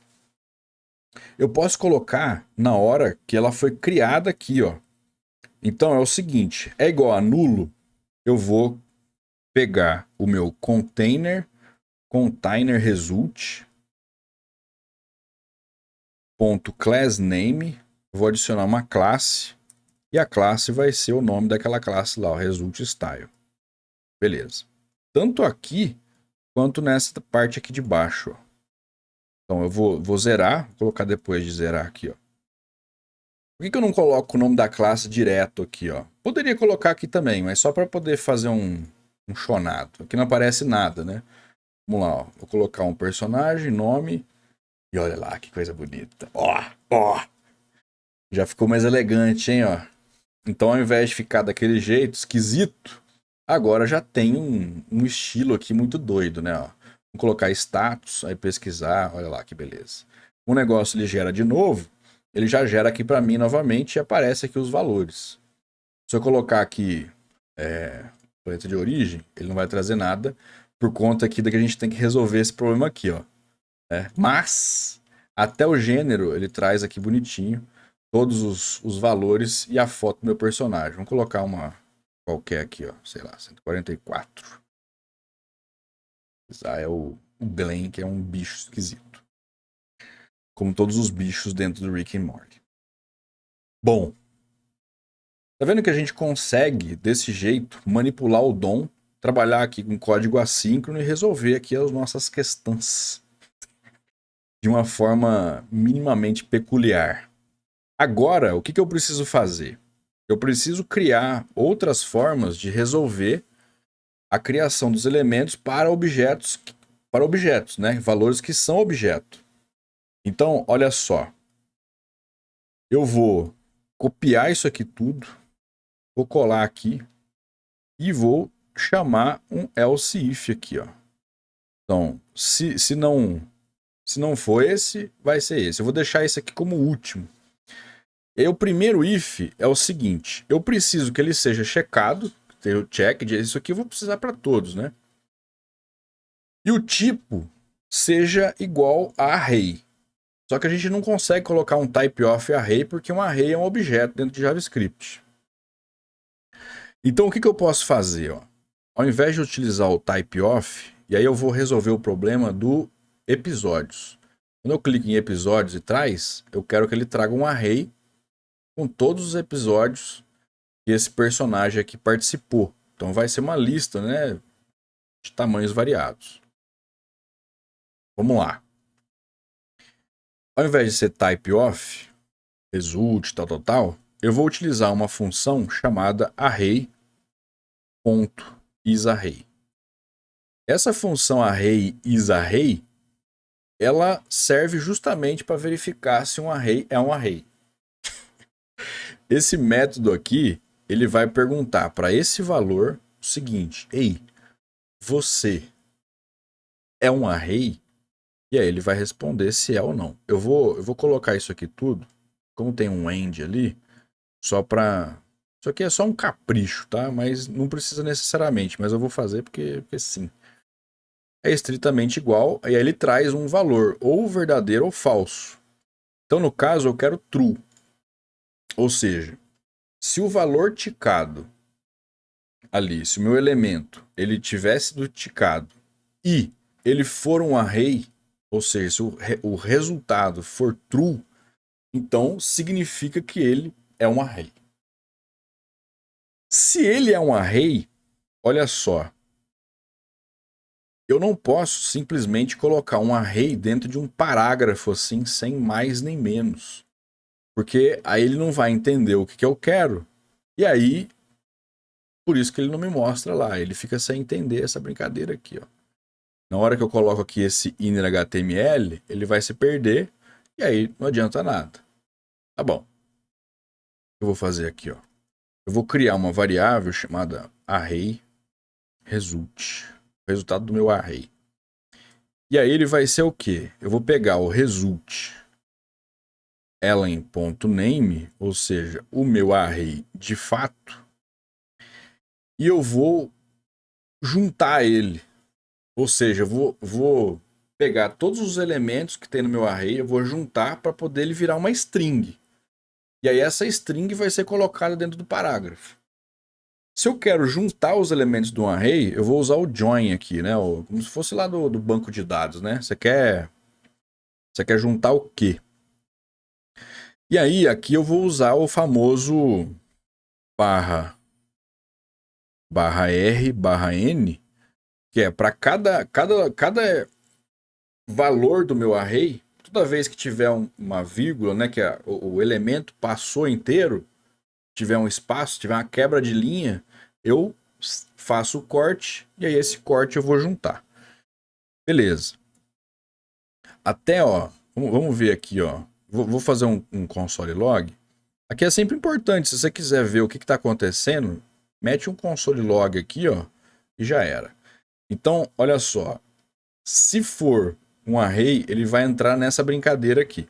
Eu posso colocar na hora que ela foi criada aqui, ó. Então é o seguinte, é igual a nulo, eu vou pegar o meu container result ponto class name, vou adicionar uma classe e a classe vai ser o nome daquela classe lá, o result style. Beleza. Tanto aqui quanto nessa parte aqui de baixo, ó. Então eu vou zerar, vou colocar depois de zerar aqui, ó. Por que eu não coloco o nome da classe direto aqui, ó? Poderia colocar aqui também, mas só para poder fazer um chonado. Aqui não aparece nada, né? Vamos lá, ó. Vou colocar um personagem, nome. E olha lá, que coisa bonita. Ó, ó. Já ficou mais elegante, hein, ó. Então, ao invés de ficar daquele jeito esquisito, agora já tem um estilo aqui muito doido, né, ó. Vamos colocar status, aí pesquisar, olha lá que beleza. O negócio ele gera de novo, ele já gera aqui para mim novamente e aparece aqui os valores. Se eu colocar aqui planeta de origem, ele não vai trazer nada, por conta aqui da que a gente tem que resolver esse problema aqui, ó. Mas, até o gênero, ele traz aqui bonitinho todos os valores e a foto do meu personagem. Vamos colocar uma qualquer aqui, ó, sei lá, 144. É o Glenn, que é um bicho esquisito. Como todos os bichos dentro do Rick and Morty. Bom, tá vendo que a gente consegue, desse jeito, manipular o DOM, trabalhar aqui com código assíncrono e resolver aqui as nossas questões de uma forma minimamente peculiar. Agora, o que eu preciso fazer? Eu preciso criar outras formas de resolver a criação dos elementos para objetos, né? Valores que são objeto. Então, olha só. Eu vou copiar isso aqui tudo, vou colar aqui e vou chamar um else if aqui, ó. Então, se não for esse, vai ser esse. Eu vou deixar esse aqui como último. E aí, o primeiro if é o seguinte: eu preciso que ele seja checado, ter o check, isso aqui eu vou precisar para todos, né? E o tipo seja igual a array. Só que a gente não consegue colocar um type of array porque um array é um objeto dentro de JavaScript. Então o que eu posso fazer? Ó? Ao invés de utilizar o type of, e aí eu vou resolver o problema do episódios. Quando eu clico em episódios e traz, eu quero que ele traga um array com todos os episódios que esse personagem aqui participou. Então vai ser uma lista, né, de tamanhos variados. Vamos lá. Ao invés de ser type of, result, tal, eu vou utilizar uma função chamada array.isArray. Essa função array.isArray, ela serve justamente para verificar se um array é um array. Esse método aqui, ele vai perguntar para esse valor o seguinte: ei, você é um array? E aí ele vai responder se é ou não. Eu vou colocar isso aqui tudo, como tem um end ali, só para... Isso aqui é só um capricho, tá? Mas não precisa necessariamente, mas eu vou fazer porque sim. É estritamente igual, e aí ele traz um valor ou verdadeiro ou falso. Então, no caso, eu quero true. Ou seja, se o valor ticado ali, se o meu elemento ele tivesse do ticado e ele for um array, ou seja, se o resultado for true, então significa que ele é um array. Se ele é um array, olha só, eu não posso simplesmente colocar um array dentro de um parágrafo assim, sem mais nem menos. Porque aí ele não vai entender o que eu quero. E aí, por isso que ele não me mostra lá. Ele fica sem entender essa brincadeira aqui, ó. Na hora que eu coloco aqui esse inner HTML, ele vai se perder. E aí não adianta nada. Tá bom. O que eu vou fazer aqui, ó? Eu vou criar uma variável chamada array result. O resultado do meu array. E aí ele vai ser o quê? Eu vou pegar o result elen.name, ou seja, o meu array de fato, e eu vou juntar ele. Ou seja, eu vou pegar todos os elementos que tem no meu array, eu vou juntar para poder ele virar uma string. E aí essa string vai ser colocada dentro do parágrafo. Se eu quero juntar os elementos de um array, eu vou usar o join aqui, né? Como se fosse lá do banco de dados, né? Você quer juntar o quê? E aí, aqui eu vou usar o famoso barra R barra N, que é para cada valor do meu array, toda vez que tiver uma vírgula, né, que o elemento passou inteiro, tiver um espaço, tiver uma quebra de linha, eu faço o corte e aí esse corte eu vou juntar. Beleza. Até, ó, vamos ver aqui, ó. Vou fazer um console log. Aqui é sempre importante, se você quiser ver o que está acontecendo, mete um console log aqui, ó, e já era. Então, olha só, se for um array, ele vai entrar nessa brincadeira aqui.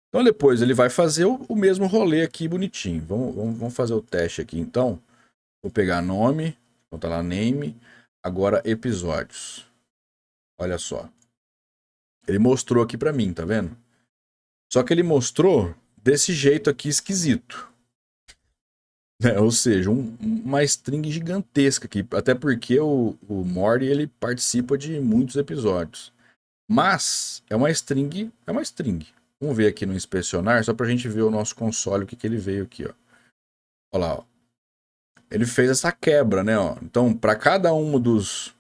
Então depois ele vai fazer o mesmo rolê aqui bonitinho. Vamos fazer o teste aqui então. Vou pegar nome, botar lá name, agora episódios. Olha só. Ele mostrou aqui pra mim, tá vendo? Só que ele mostrou desse jeito aqui esquisito. Ou seja, uma string gigantesca aqui. Até porque o Morty ele participa de muitos episódios. Mas é uma string. Vamos ver aqui no inspecionar, só pra gente ver o nosso console, o que ele veio aqui, ó. Olha lá, ó. Ele fez essa quebra, né, ó. Então, para cada um dos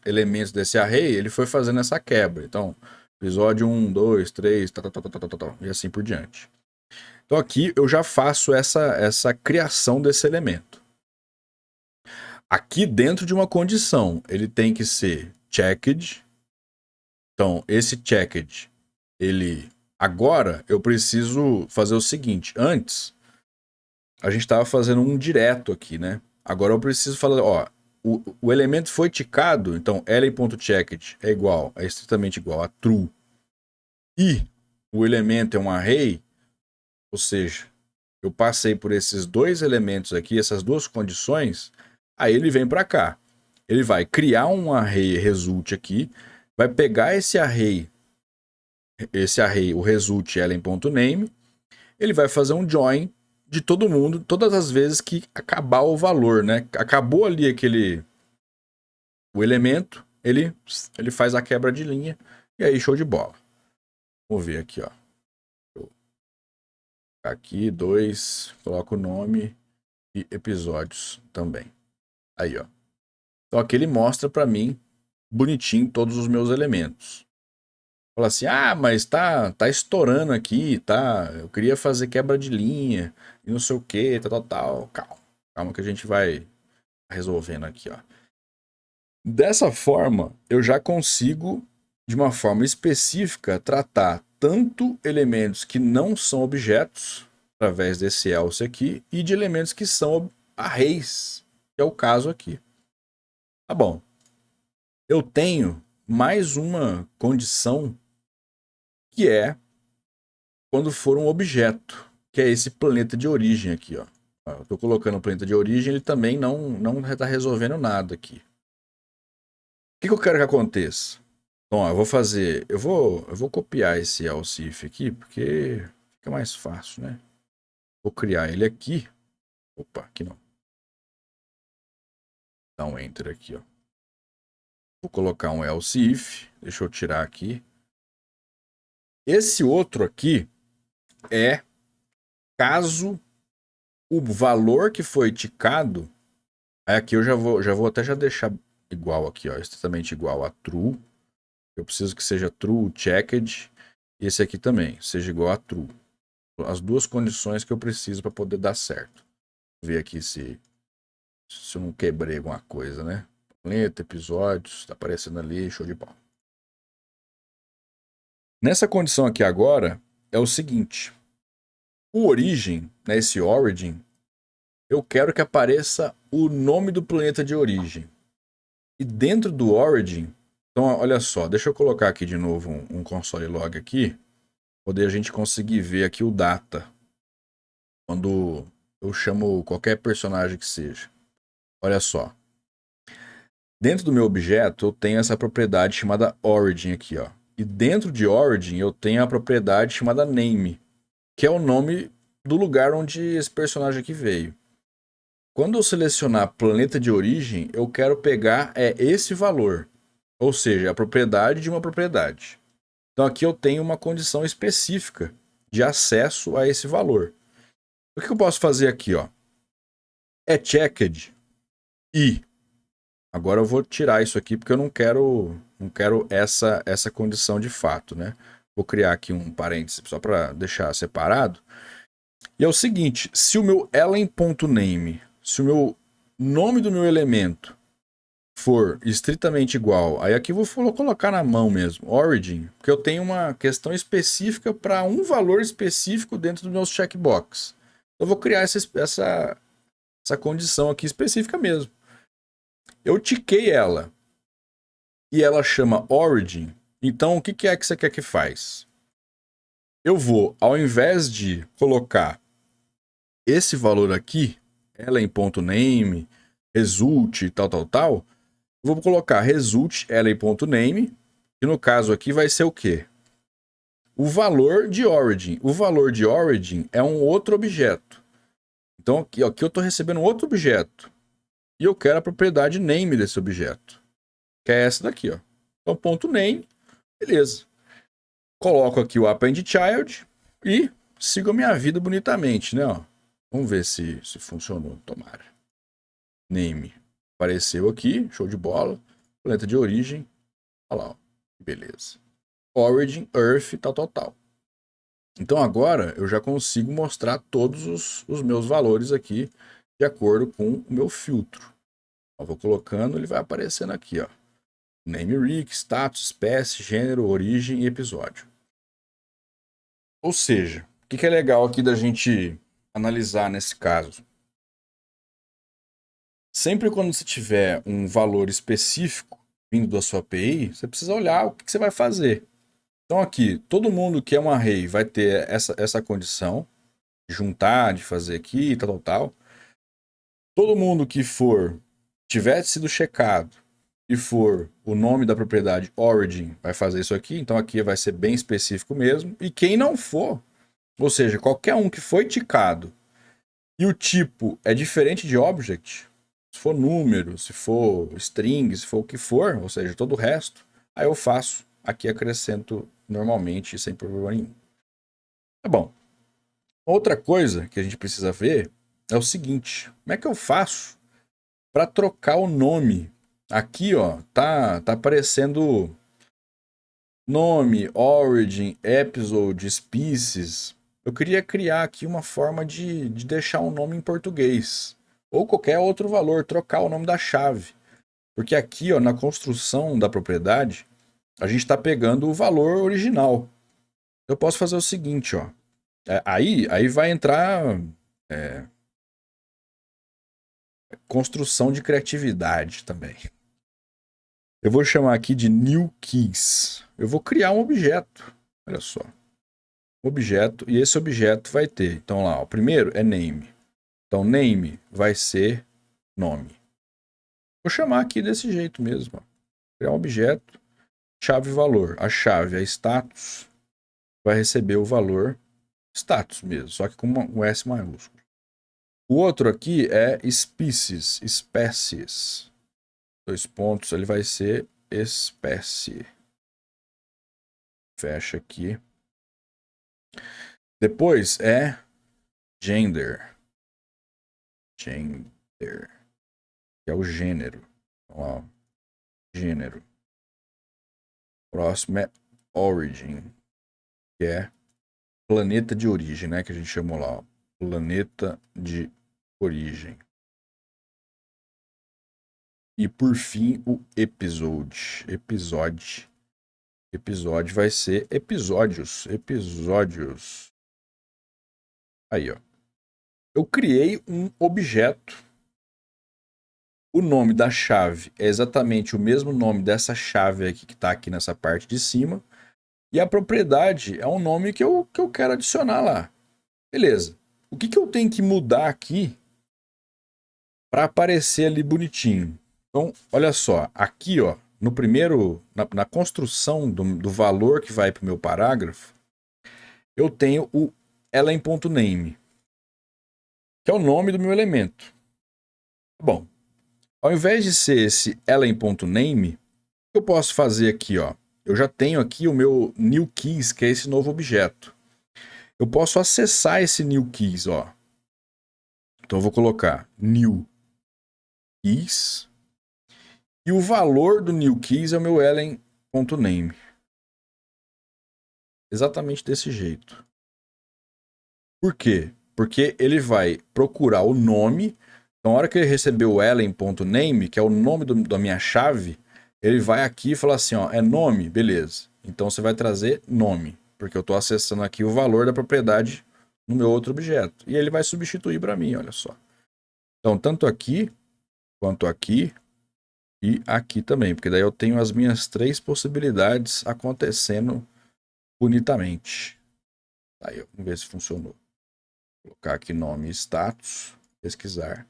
elementos desse array, ele foi fazendo essa quebra. Então, episódio 1, 2, 3, e assim por diante. Então aqui eu já faço essa criação desse elemento. Aqui dentro de uma condição, ele tem que ser checked. Então, esse checked, ele... Agora, eu preciso fazer o seguinte. Antes, a gente estava fazendo um direto aqui, né? Agora eu preciso falar, ó... O elemento foi ticado, então l.checked é estritamente igual a true. E o elemento é um array, ou seja, eu passei por esses dois elementos aqui, essas duas condições, aí ele vem para cá. Ele vai criar um array result aqui, vai pegar esse array, o result len.name, ele vai fazer um join de todo mundo, todas as vezes que acabar o valor, né? Acabou ali o elemento, ele faz a quebra de linha, e aí show de bola. Vamos ver aqui, ó. Aqui, 2, coloco o nome e episódios também. Aí, ó. Então aqui ele mostra para mim bonitinho todos os meus elementos. Fala assim, mas tá estourando aqui, tá? Eu queria fazer quebra de linha e não sei o que, tal. Calma que a gente vai resolvendo aqui, ó. Dessa forma, eu já consigo, de uma forma específica, tratar tanto elementos que não são objetos, através desse else aqui, e de elementos que são arrays, que é o caso aqui. Tá bom. Eu tenho mais uma condição, que é quando for um objeto, que é esse planeta de origem aqui, ó. Eu tô colocando o planeta de origem, ele também não está resolvendo nada aqui. O que eu quero que aconteça? Bom, eu vou copiar esse else if aqui, porque fica mais fácil, né? Vou criar ele aqui. Opa, aqui não. Dá um enter aqui, ó. Vou colocar um else if, deixa eu tirar aqui. Esse outro aqui é caso o valor que foi ticado, aqui eu já vou até deixar igual aqui, ó, estritamente igual a true. Eu preciso que seja true checked, e esse aqui também seja igual a true. As duas condições que eu preciso para poder dar certo. Vou ver aqui se eu não quebrei alguma coisa, né? Planeta, episódios, tá aparecendo ali, show de bola. Nessa condição aqui agora, é o seguinte. O origem, né, esse origin, eu quero que apareça o nome do planeta de origem. E dentro do origin, então olha só, deixa eu colocar aqui de novo um console log aqui, poder a gente conseguir ver aqui o data, quando eu chamo qualquer personagem que seja. Olha só. Dentro do meu objeto, eu tenho essa propriedade chamada origin aqui, ó. E dentro de origin, eu tenho a propriedade chamada name, que é o nome do lugar onde esse personagem aqui veio. Quando eu selecionar planeta de origem, eu quero pegar esse valor, ou seja, a propriedade de uma propriedade. Então aqui eu tenho uma condição específica de acesso a esse valor. O que eu posso fazer aqui, ó? É checked e agora eu vou tirar isso aqui porque eu não quero essa condição de fato, né? Vou criar aqui um parêntese só para deixar separado. E é o seguinte, se o meu elen.name, se o meu nome do meu elemento for estritamente igual, aí aqui eu vou colocar na mão mesmo, origin, porque eu tenho uma questão específica para um valor específico dentro dos meus checkbox. Eu vou criar essa condição aqui específica mesmo. Eu tiquei ela e ela chama origin, então o que é que você quer que faz? Eu vou, ao invés de colocar esse valor aqui, elen.name, result, tal, vou colocar result elen.name, que no caso aqui vai ser o quê? O valor de origin. O valor de origin é um outro objeto. Então aqui eu estou recebendo outro objeto. E eu quero a propriedade name desse objeto, que é essa daqui, ó. Então ponto name, beleza. Coloco aqui o append child e sigo a minha vida bonitamente, né? Ó. Vamos ver se funcionou, tomara. Name. Apareceu aqui, show de bola. Planeta de origem. Olha lá, ó. Beleza. Origin, Earth, tal. Então agora eu já consigo mostrar todos os meus valores aqui de acordo com o meu filtro. Eu vou colocando, ele vai aparecendo aqui, ó. Name Rick, status, espécie, gênero, origem e episódio. Ou seja, o que é legal aqui da gente analisar nesse caso? Sempre quando você tiver um valor específico vindo da sua API, você precisa olhar o que você vai fazer. Então aqui, todo mundo que é um array vai ter essa condição de juntar, de fazer aqui, tal. Todo mundo que tiver sido checado e for o nome da propriedade origin, vai fazer isso aqui. Então aqui vai ser bem específico mesmo. E quem não for, ou seja, qualquer um que foi ticado e o tipo é diferente de object, se for número, se for string, se for o que for, ou seja, todo o resto, aí eu faço, aqui acrescento normalmente sem problema nenhum. Tá bom. Outra coisa que a gente precisa ver é o seguinte, como é que eu faço para trocar o nome? Aqui, ó, tá aparecendo nome, origin, episode, species. Eu queria criar aqui uma forma de deixar um nome em português. Ou qualquer outro valor, trocar o nome da chave. Porque aqui, ó, na construção da propriedade, a gente está pegando o valor original. Eu posso fazer o seguinte, ó. Aí vai entrar construção de criatividade também. Eu vou chamar aqui de new keys. Eu vou criar um objeto. Olha só. Objeto, e esse objeto vai ter. Então lá, o primeiro é name. Então name vai ser nome. Vou chamar aqui desse jeito mesmo. Ó. Criar um objeto, chave valor. A chave é status, vai receber o valor status mesmo, só que com um S maiúsculo. O outro aqui é species, espécies. 2 pontos, ele vai ser espécie. Fecha aqui. Depois é gender. Gender. Que é o gênero. Então, ó, gênero. Próximo é origin. Que é planeta de origem, né? Que a gente chamou lá. Ó, planeta de origem. E por fim, o episode. Episódio vai ser episódios. Episódios. Aí, ó. Eu criei um objeto. O nome da chave é exatamente o mesmo nome dessa chave aqui que está aqui nessa parte de cima. E a propriedade é um nome que eu quero adicionar lá. Beleza. O que eu tenho que mudar aqui para aparecer ali bonitinho? Então, olha só, aqui, ó, no primeiro, na construção do valor que vai para o meu parágrafo, eu tenho o elen.name, que é o nome do meu elemento. Bom, ao invés de ser esse elen.name, o que eu posso fazer aqui, ó? Eu já tenho aqui o meu new keys, que é esse novo objeto. Eu posso acessar esse new keys, ó. Então eu vou colocar new keys e o valor do new keys é o meu elen.name. Exatamente desse jeito. Por quê? Porque ele vai procurar o nome. Então, na hora que ele receber o elen.name, que é o nome da minha chave, ele vai aqui e fala assim, ó, é nome? Beleza. Então você vai trazer nome, porque eu estou acessando aqui o valor da propriedade no meu outro objeto. E ele vai substituir para mim, olha só. Então, tanto aqui, quanto aqui e aqui também, porque daí eu tenho as minhas 3 possibilidades acontecendo bonitamente. Aí, vamos ver se funcionou. Vou colocar aqui nome e status, pesquisar.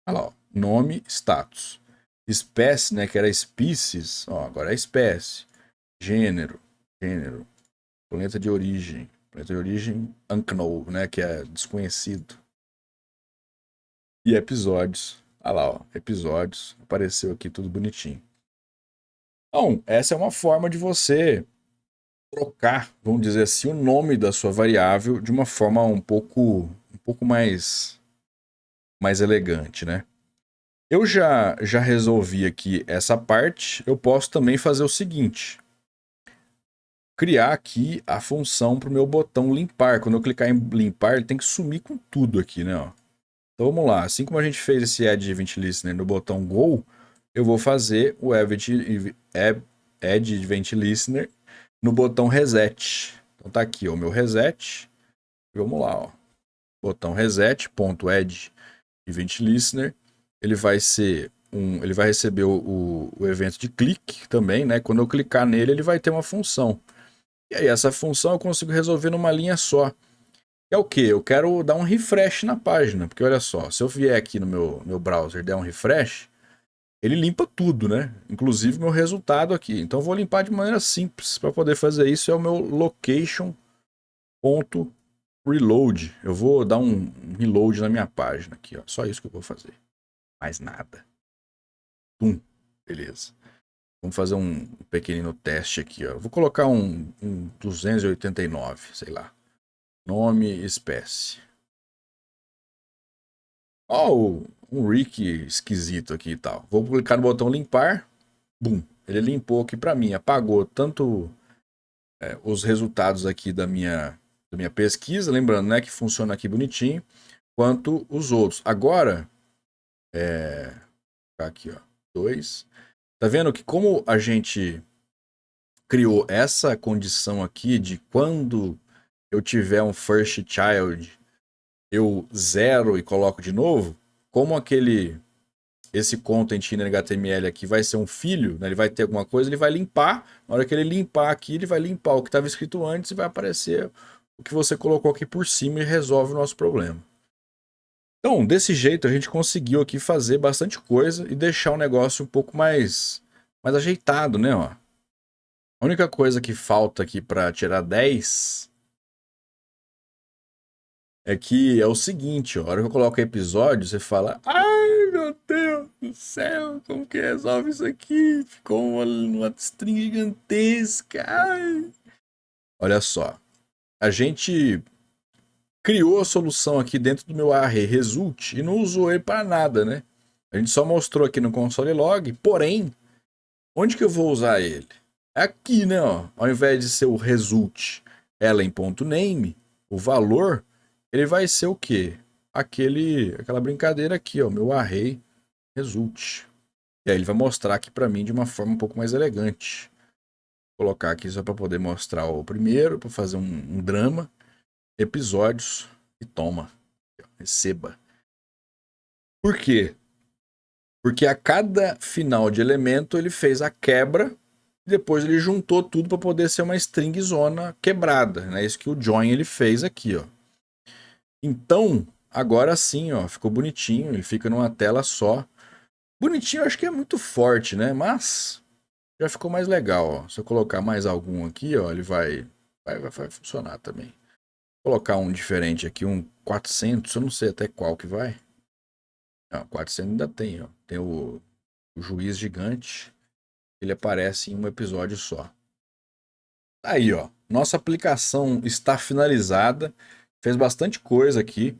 Olha lá, ó, nome, status. Espécie, né, que era species, ó, agora é espécie. Gênero, planeta de origem unknown, né, que é desconhecido. E episódios, olha lá, ó, episódios, apareceu aqui tudo bonitinho. Então, essa é uma forma de você trocar, vamos dizer assim, o nome da sua variável de uma forma um pouco mais elegante, né? Eu já resolvi aqui essa parte. Eu posso também fazer o seguinte: criar aqui a função para o meu botão limpar. Quando eu clicar em limpar, ele tem que sumir com tudo aqui, né? Ó. Então vamos lá. Assim como a gente fez esse Add Event Listener no botão Go, eu vou fazer o Add Event Listener no botão Reset. Então tá aqui ó, o meu Reset. Vamos lá, ó. Botão Reset.add Event Listener. Ele vai ser ele vai receber o evento de clique também, né? Quando eu clicar nele, ele vai ter uma função. E aí, essa função eu consigo resolver numa linha só. É o que? Eu quero dar um refresh na página, porque olha só, se eu vier aqui no meu browser e der um refresh, ele limpa tudo, né? Inclusive meu resultado aqui. Então eu vou limpar de maneira simples. Para poder fazer isso é o meu location.reload. Eu vou dar um reload na minha página aqui, ó. Só isso que eu vou fazer. Mais nada. Beleza. Vamos fazer um pequenino teste aqui, ó. Vou colocar um 289, sei lá. Nome, espécie. Ó, um Rick esquisito aqui e tal. Vou clicar no botão limpar. Bum. Ele limpou aqui para mim. Apagou tanto os resultados aqui da minha pesquisa. Lembrando, né, que funciona aqui bonitinho. Quanto os outros. Agora, aqui, ó. 2. Tá vendo que como a gente criou essa condição aqui de quando eu tiver um first child, eu zero e coloco de novo, como esse content in HTML aqui vai ser um filho, né, ele vai ter alguma coisa, ele vai limpar, na hora que ele limpar aqui, ele vai limpar o que estava escrito antes e vai aparecer o que você colocou aqui por cima e resolve o nosso problema. Então, desse jeito, a gente conseguiu aqui fazer bastante coisa e deixar o negócio um pouco mais ajeitado, né? Ó. A única coisa que falta aqui para tirar 10 é que é o seguinte, ó, a hora que eu coloco episódio, você fala, ai meu Deus do céu, como que resolve isso aqui? Ficou uma string gigantesca. Ai. Olha só, a gente criou a solução aqui dentro do meu array result e não usou ele para nada, né? A gente só mostrou aqui no console log, porém, onde que eu vou usar ele? Aqui, né? Ó. Ao invés de ser o result elen.name, o valor, ele vai ser o quê? Aquela brincadeira aqui, ó, meu array result. E aí ele vai mostrar aqui para mim de uma forma um pouco mais elegante. Vou colocar aqui só para poder mostrar o primeiro, para fazer um drama, episódios e toma, receba. Por quê? Porque a cada final de elemento ele fez a quebra e depois ele juntou tudo para poder ser uma string zona quebrada, né? Isso que o join ele fez aqui, ó. Então, agora sim, ó, ficou bonitinho, ele fica numa tela só. Bonitinho, eu acho que é muito forte, né? Mas já ficou mais legal, ó. Se eu colocar mais algum aqui, ó, ele vai funcionar também. Vou colocar um diferente aqui, um 400, eu não sei até qual que vai. Não, 400 ainda tem, ó. Tem o Juiz Gigante. Ele aparece em um episódio só. Aí, ó. Nossa aplicação está finalizada. Fez bastante coisa aqui.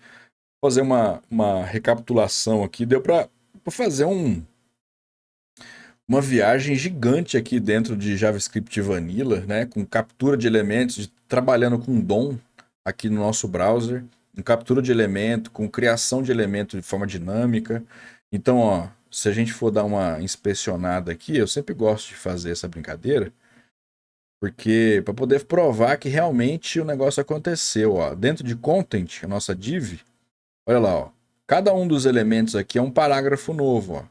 Vou fazer uma recapitulação aqui. Deu para fazer uma viagem gigante aqui dentro de JavaScript Vanilla, né? Com captura de elementos, trabalhando com DOM aqui no nosso browser. Com captura de elemento, com criação de elemento de forma dinâmica. Então, ó, se a gente for dar uma inspecionada aqui, eu sempre gosto de fazer essa brincadeira. Porque para poder provar que realmente o negócio aconteceu, ó. Dentro de content, a nossa div, olha lá, ó. Cada um dos elementos aqui é um parágrafo novo, ó.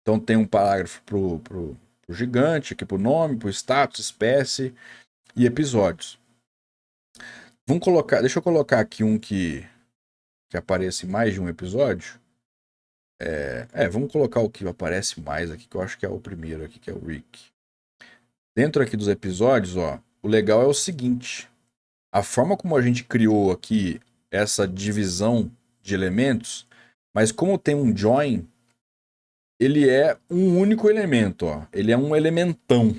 Então tem um parágrafo pro gigante, aqui pro nome, pro status, espécie e episódios. Vamos colocar, deixa eu colocar aqui um que aparece em mais de um episódio. Vamos colocar o que aparece mais aqui, que eu acho que é o primeiro aqui, que é o Rick. Dentro aqui dos episódios, ó, o legal é o seguinte. A forma como a gente criou aqui essa divisão de elementos, mas como tem um join, ele é um único elemento, ó. Ele é um elementão.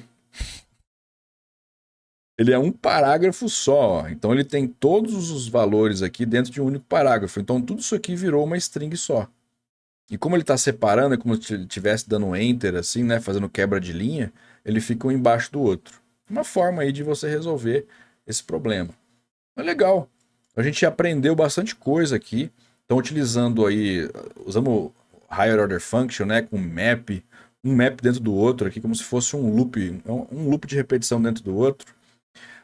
Ele é um parágrafo só, ó. Então ele tem todos os valores aqui dentro de um único parágrafo. Então tudo isso aqui virou uma string só. E como ele está separando, é como se ele estivesse dando enter, assim, né? Fazendo quebra de linha, ele fica um embaixo do outro. Uma forma aí de você resolver esse problema. É legal. A gente aprendeu bastante coisa aqui. Então, utilizando aí, usamos higher order function, né, com map, um map dentro do outro aqui, como se fosse um loop de repetição dentro do outro.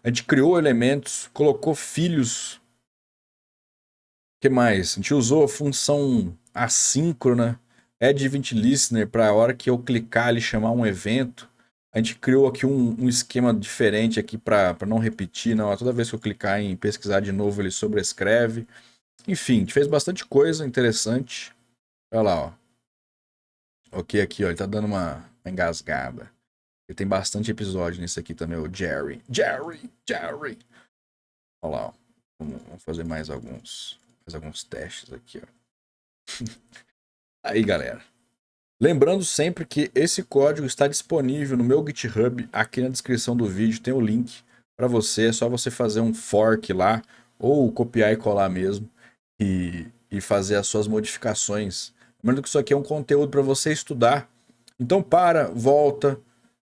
A gente criou elementos, colocou filhos. O que mais? A gente usou a função assíncrona, add event listener, para a hora que eu clicar ele chamar um evento. A gente criou aqui um esquema diferente aqui para não repetir. Não, toda vez que eu clicar em pesquisar de novo, ele sobrescreve. Enfim, a gente fez bastante coisa interessante. Olha lá, ó. Ok, aqui, ó, ele tá dando uma engasgada. Ele tem bastante episódio nesse aqui também, o Jerry. Jerry. Olha lá, ó. Vamos fazer mais alguns testes aqui, ó. Aí, galera. Lembrando sempre que esse código está disponível no meu GitHub. Aqui na descrição do vídeo tem o link para você. É só você fazer um fork lá, ou copiar e colar mesmo, e fazer as suas modificações. Lembrando que isso aqui é um conteúdo para você estudar. Então volta,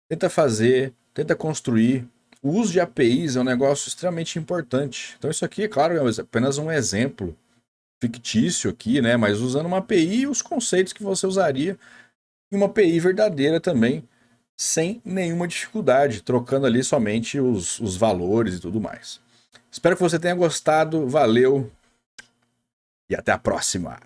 tenta fazer, tenta construir. O uso de APIs é um negócio extremamente importante. Então isso aqui, claro, é apenas um exemplo fictício aqui, né? Mas usando uma API e os conceitos que você usaria em uma API verdadeira também, sem nenhuma dificuldade, trocando ali somente os valores e tudo mais. Espero que você tenha gostado, valeu e até a próxima!